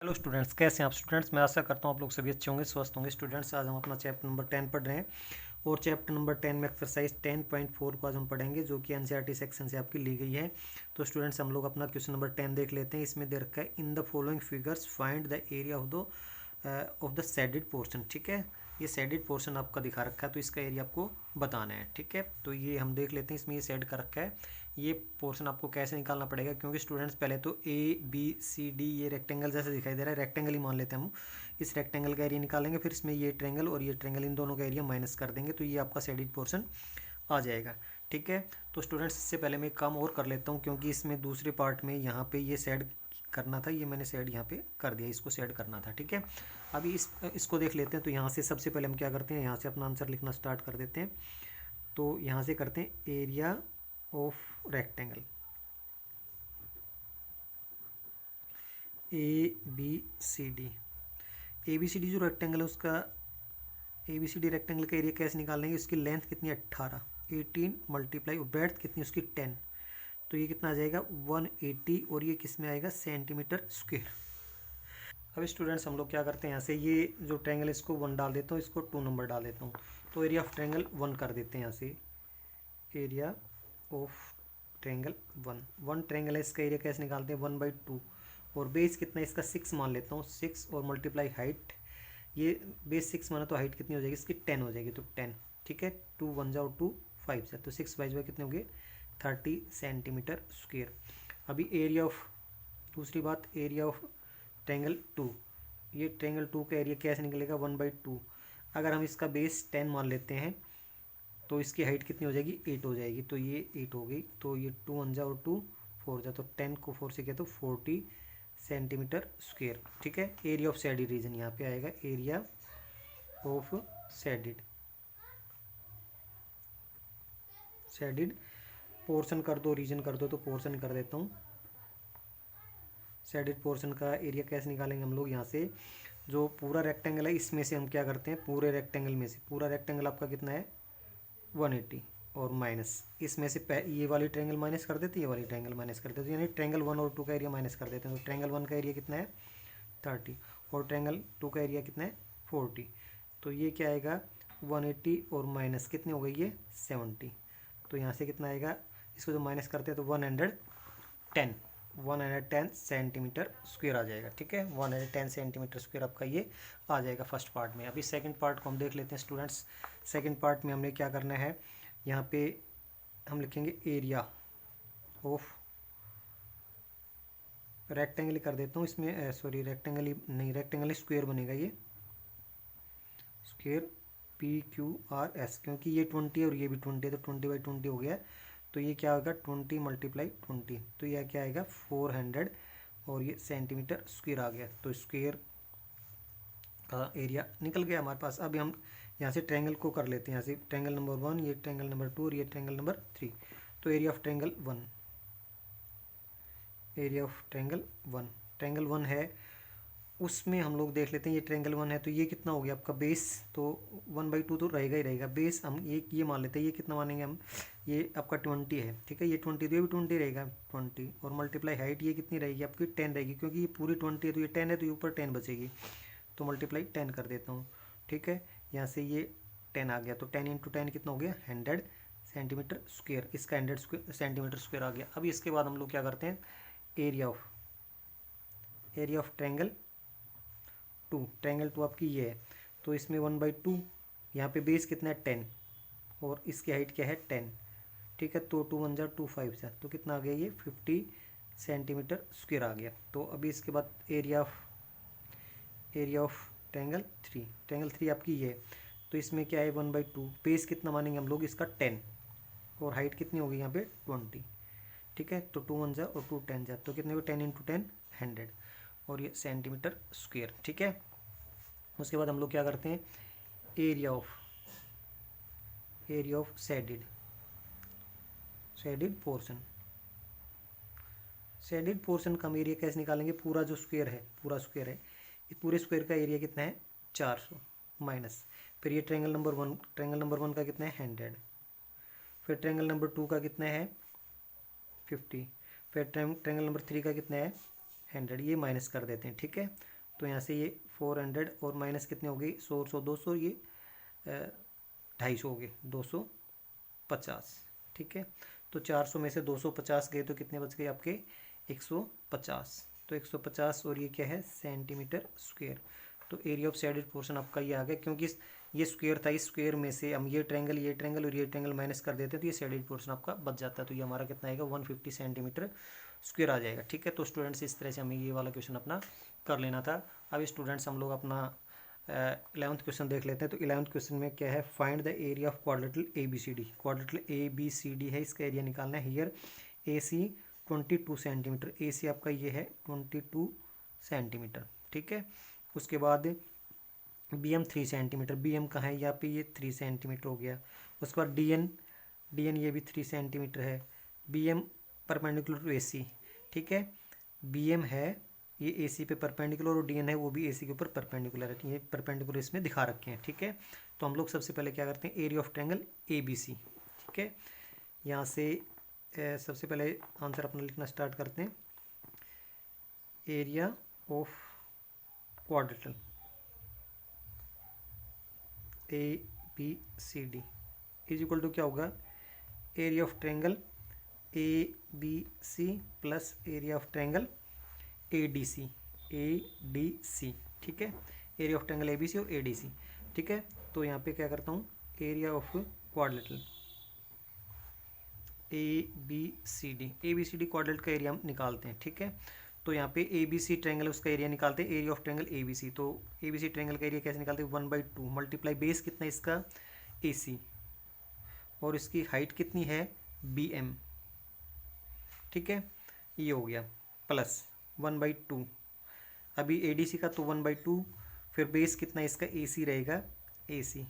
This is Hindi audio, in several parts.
हेलो स्टूडेंट्स, कैसे हैं आप स्टूडेंट्स। मैं आशा करता हूं आप लोग सभी अच्छे होंगे, स्वस्थ होंगे। स्टूडेंट्स, आज हम अपना चैप्टर नंबर 10 पढ़ रहे हैं और चैप्टर नंबर 10 में एक्सरसाइज 10.4 को आज हम पढ़ेंगे, जो कि एनसीईआरटी सेक्शन से आपकी ली गई है। तो स्टूडेंट्स, हम लोग अपना क्वेश्चन नंबर 10 देख लेते हैं। इसमें दे रखा है, in the following figures find the area of the shaded portion. ठीक है, ये शेडेड पोर्शन आपका दिखा रखा है, तो इसका एरिया आपको बताना है। ठीक है, तो ये हम देख लेते हैं। इसमें ये शेड कर रखा है, ये पोर्शन आपको कैसे निकालना पड़ेगा, क्योंकि स्टूडेंट्स पहले तो ABCD ये रेक्टेंगल जैसे दिखाई दे रहा है, रेक्टेंगल ही मान लेते हैं हम। इस रेक्टेंगल का एरिया निकालेंगे, फिर इसमें ये ट्रेंगल और ये ट्रेंगल, इन दोनों का एरिया माइनस कर देंगे, तो ये आपका शेडेड पोर्शन आ जाएगा। ठीक है, तो स्टूडेंट्स, इससे पहले मैं एक काम और कर लेता हूँ, क्योंकि इसमें दूसरे पार्ट में यहाँ पे ये शेड करना था, ये मैंने शेड यहाँ पे कर दिया, इसको शेड करना था। ठीक है, अभी इसको देख लेते हैं। तो यहाँ से सबसे पहले हम क्या करते हैं, यहाँ से अपना आंसर लिखना स्टार्ट कर देते हैं। तो यहाँ से करते हैं एरिया ऑफ रेक्टेंगल ABCD जो रेक्टेंगल है उसका, ABCD रेक्टेंगल का एरिया कैसे निकालेंगे, उसकी लेंथ कितनी है 18 मल्टीप्लाई ब्रेड्थ कितनी उसकी 10, तो ये कितना आ जाएगा 180, और ये किस में आएगा सेंटीमीटर स्क्वेयर। अब स्टूडेंट्स, हम लोग क्या करते हैं, यहाँ से ये जो ट्रायंगल है इसको 1 डाल देता हूँ, इसको 2 नंबर डाल देता हूँ, तो एरिया ऑफ ट्रायंगल 1 कर देते हैं। यहाँ से एरिया ऑफ ट्रायंगल 1 ट्रायंगल है, इसका एरिया कैसे निकालते हैं 1/2, और बेस कितना है इसका 6 मान लेता हूँ, 6 और मल्टीप्लाई हाइट, ये बेस 6 माना तो हाइट कितनी हो जाएगी इसकी 10 हो जाएगी, तो 10। ठीक है, 2 1 जाओ 2 5 से, तो 6 बाई कितने हो गए 30 सेंटीमीटर स्क्वेयर। अभी एरिया ऑफ, दूसरी बात, एरिया ऑफ ट्रायंगल 2, ये ट्रायंगल 2 का एरिया कैसे निकलेगा 1/2। अगर हम इसका बेस 10 मान लेते हैं तो इसकी हाइट कितनी हो जाएगी 8 हो जाएगी, तो ये 8 हो गई, तो ये 2 1 जाओ 2 4 जा, तो 10 को 4 से किया तो 40 सेंटीमीटर स्क्वेयर। ठीक है, एरिया ऑफ शेडेड रीजन यहाँ पे आएगा, area of shaded shaded portion कर दो, रीजन कर दो, तो पोर्शन कर देता हूँ। शेडेड पोर्शन का एरिया कैसे निकालेंगे हम लोग, यहाँ से जो पूरा रेक्टेंगल है इसमें से हम क्या करते हैं, पूरे रेक्टेंगल में से, पूरा रेक्टेंगल आपका कितना है 180, और माइनस इसमें से ये वाली ट्रायंगल माइनस कर देते, ये वाली ट्रायंगल माइनस कर देते, यानी ट्रायंगल 1 और 2 का एरिया माइनस कर देते हैं। तो ट्रायंगल 1 का एरिया कितना है 30, और ट्रायंगल 2 का एरिया कितना है 40, तो ये क्या आएगा 180 और माइनस कितनी हो गई ये 70, तो यहाँ से कितना आएगा, इसको जो माइनस करते हैं तो 110 सेंटीमीटर स्क्वायर आ जाएगा। ठीक है, 110 सेंटीमीटर स्क्वायर आपका ये आ जाएगा फर्स्ट पार्ट में। अभी सेकंड पार्ट को हम देख लेते हैं स्टूडेंट्स। सेकंड पार्ट में हमने क्या करना है, यहाँ पे हम लिखेंगे एरिया ऑफ रेक्टेंगल कर देता हूँ इसमें, सॉरी रेक्टेंगल ही नहीं, रेक्टेंगल स्क्वायर बनेगा, ये स्क्वायर PQRS, क्योंकि ये 20 है और ये भी 20 है, तो 20/20 हो गया, तो ये क्या होगा 20 × 20, तो यह क्या आएगा 400, और ये सेंटीमीटर स्क्वायर आ गया, तो स्क्वायर का एरिया निकल गया हमारे पास। अब हम यहाँ से ट्रायंगल को कर लेते हैं, यहाँ से ट्रायंगल नंबर 1, ये ट्रायंगल नंबर 2 और ये ट्रायंगल नंबर 3, तो area of triangle 1, area of triangle 1, triangle 1 है, उसमें हम लोग देख लेते हैं, ये ट्रायंगल 1 है, तो ये कितना हो गया आपका बेस, तो 1/2 तो रहेगा ही रहेगा, बेस हम ये मान लेते हैं, ये कितना मानेंगे हम, ये आपका 20 है। ठीक है, ये 20, तो ये भी 20 रहेगा 20, और मल्टीप्लाई हाइट ये कितनी रहेगी आपकी 10 रहेगी, क्योंकि ये पूरी 20 है, तो ये 10 है, तो ये ऊपर 10 बचेगी, तो मल्टीप्लाई 10 कर देता हूँ। ठीक है, यहाँ से ये 10 आ गया, तो 10 × 10 कितना हो गया 100 सेंटीमीटर स्क्वेयर, इसका 100 सेंटीमीटर स्क्वेयर आ गया। अभी इसके बाद हम लोग क्या करते हैं, एरिया ऑफ ट्रायंगल 2, ट्रायंगल 2 आपकी ये है, तो इसमें 1/2, यहाँ पे बेस कितना है 10, और इसकी हाइट क्या है 10। ठीक है, तो 2 1 जा 2 5 जा, तो कितना आ गया ये 50 सेंटीमीटर स्क्वायर आ गया। तो अभी इसके बाद एरिया ऑफ ट्रायंगल 3 आपकी ये है, तो इसमें क्या है 1/2, बेस कितना मानेंगे हम लोग इसका 10, और हाइट कितनी होगी यहाँ पे 20। ठीक है, तो 2 1 जा और 2 10 जा, तो कितने को 10 × 10 100, और ये सेंटीमीटर स्क्वायर। ठीक है, उसके बाद हम लोग क्या करते हैं, एरिया ऑफ शेडेड पोर्शन का हम एरिया कैसे निकालेंगे, पूरा जो स्क्वायर है, इस पूरे स्क्वायर का एरिया कितना है 400 माइनस, फिर ये ट्रायंगल नंबर 1 का कितना है 100, फिर ट्रायंगल नंबर 2 का कितना है 50, फिर ट्रायंगल नंबर 3 का कितना है 100, ये माइनस कर देते हैं। ठीक है, तो यहाँ से ये 400 और माइनस कितने हो गए 100 100 200, ये 250 हो गए 250। ठीक है, तो 400 में से 250 गए तो कितने बच गए आपके 150। तो 150 और ये क्या है सेंटीमीटर स्क्वायर। तो एरिया ऑफ शेडेड पोर्शन आपका ये आ गया, क्योंकि ये स्क्वायर था, इस स्क्वायर में से हम ये ट्रायंगल और ये ट्रायंगल माइनस कर देते हैं तो ये शेडेड पोर्शन आपका बच जाता है। तो ये हमारा कितना आएगा 150 सेंटीमीटर स्क्वायर आ जाएगा। ठीक है, तो स्टूडेंट्स इस तरह से हमें ये वाला क्वेश्चन अपना कर लेना था। अब स्टूडेंट्स हम लोग अपना 11th क्वेश्चन देख लेते हैं। तो 11th क्वेश्चन में क्या है, find the area of quadrilateral ABCD। Quadrilateral ABCD है, इसका एरिया निकालना है। हियर AC 22 सेंटीमीटर, AC आपका ये है 22 सेंटीमीटर। ठीक है, उसके बाद BM 3 सेंटीमीटर, BM कहाँ है यहाँ पे, ये 3 सेंटीमीटर हो गया। उसके बाद DN ये भी 3 सेंटीमीटर है। BM perpendicular to AC। ठीक है, BM है ये AC पे परपेंडिकुलर और DN है वो भी AC के ऊपर परपेंडिकुलर है। ये परपेंडिकुलर इसमें दिखा रखे हैं। ठीक है, तो हम लोग सबसे पहले क्या करते हैं, एरिया ऑफ ट्रायंगल ABC। ठीक है, यहाँ से सबसे पहले आंसर अपना लिखना स्टार्ट करते हैं। Area of quadrilateral ABCD is equal to क्या होगा, area of triangle ABC plus area of triangle ADC। ठीक है, एरिया ऑफ ट्रायंगल ABC और ADC। ठीक है, तो यहाँ पे क्या करता हूँ, area of quadrilateral ABCD quadrilateral का एरिया हम निकालते हैं। ठीक है, तो यहाँ पे ABC ट्रायंगल उसका एरिया निकालते हैं, एरिया ऑफ ट्रायंगल ABC। तो ABC ट्रायंगल का एरिया कैसे निकालते हैं, 1/2 मल्टीप्लाई बेस कितना है इसका AC और इसकी हाइट कितनी है BM। ठीक है, ये हो गया प्लस 1/2 अभी ADC का, तो 1/2 फिर बेस कितना इसका AC रहेगा AC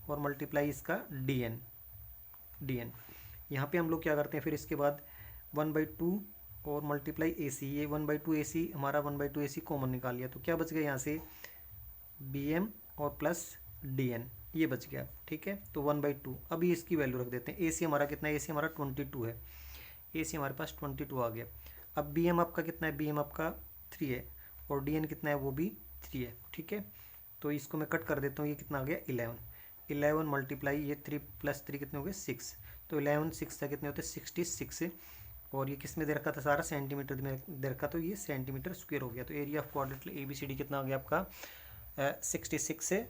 और मल्टीप्लाई इसका DN। यहाँ पे हम लोग क्या करते हैं, फिर इसके बाद 1/2 और मल्टीप्लाई AC, ये 1/2 AC हमारा 1/2 AC कॉमन निकाल लिया तो क्या बच गया यहाँ से BM और प्लस DN ये बच गया। ठीक है, तो 1/2 अभी इसकी वैल्यू रख देते हैं। AC हमारा कितना है, AC हमारा 22 है, AC हमारे पास 22 आ गया। अब BM आपका कितना है, BM आपका 3 है और DN कितना है वो भी 3 है। ठीक है, तो इसको मैं कट कर देता हूँ, ये कितना आ गया 11 मल्टीप्लाई ये 3 + 3 कितने हो गए 6। तो 11 6 से कितने होते हैं 66 और ये किस में दे रखा था सारा सेंटीमीटर में दे रखा, तो ये सेंटीमीटर स्क्वायर हो गया। तो एरिया ऑफ क्वाड्रेटल ABCD कितना आ गया आपका 66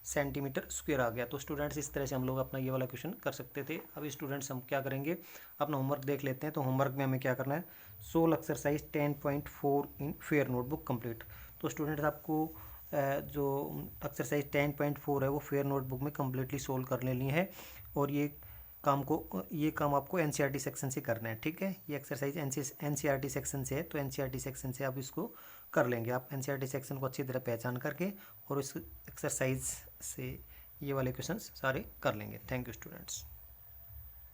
सेंटीमीटर स्क्वायर आ गया। तो स्टूडेंट्स इस तरह से हम लोग अपना ये वाला क्वेश्चन कर सकते थे। अब स्टूडेंट्स हम क्या करेंगे, अपना होमवर्क देख लेते हैं। तो होमवर्क में हमें क्या करना है, सोल्व एक्सरसाइज 10.4 इन फेयर नोटबुक कंप्लीट। तो स्टूडेंट्स आपको जो एक्सरसाइज 10.4 है वो फेयर नोटबुक में कम्प्लीटली सोल्व कर लेनी है और ये काम आपको NCERT सेक्शन से करना है। ठीक है, ये एक्सरसाइज NCERT सेक्शन से है तो NCERT सेक्शन से आप इसको कर लेंगे। आप NCERT सेक्शन को अच्छी तरह पहचान करके और इस एक्सरसाइज से ये वाले क्वेश्चंस सारे कर लेंगे। Thank you students.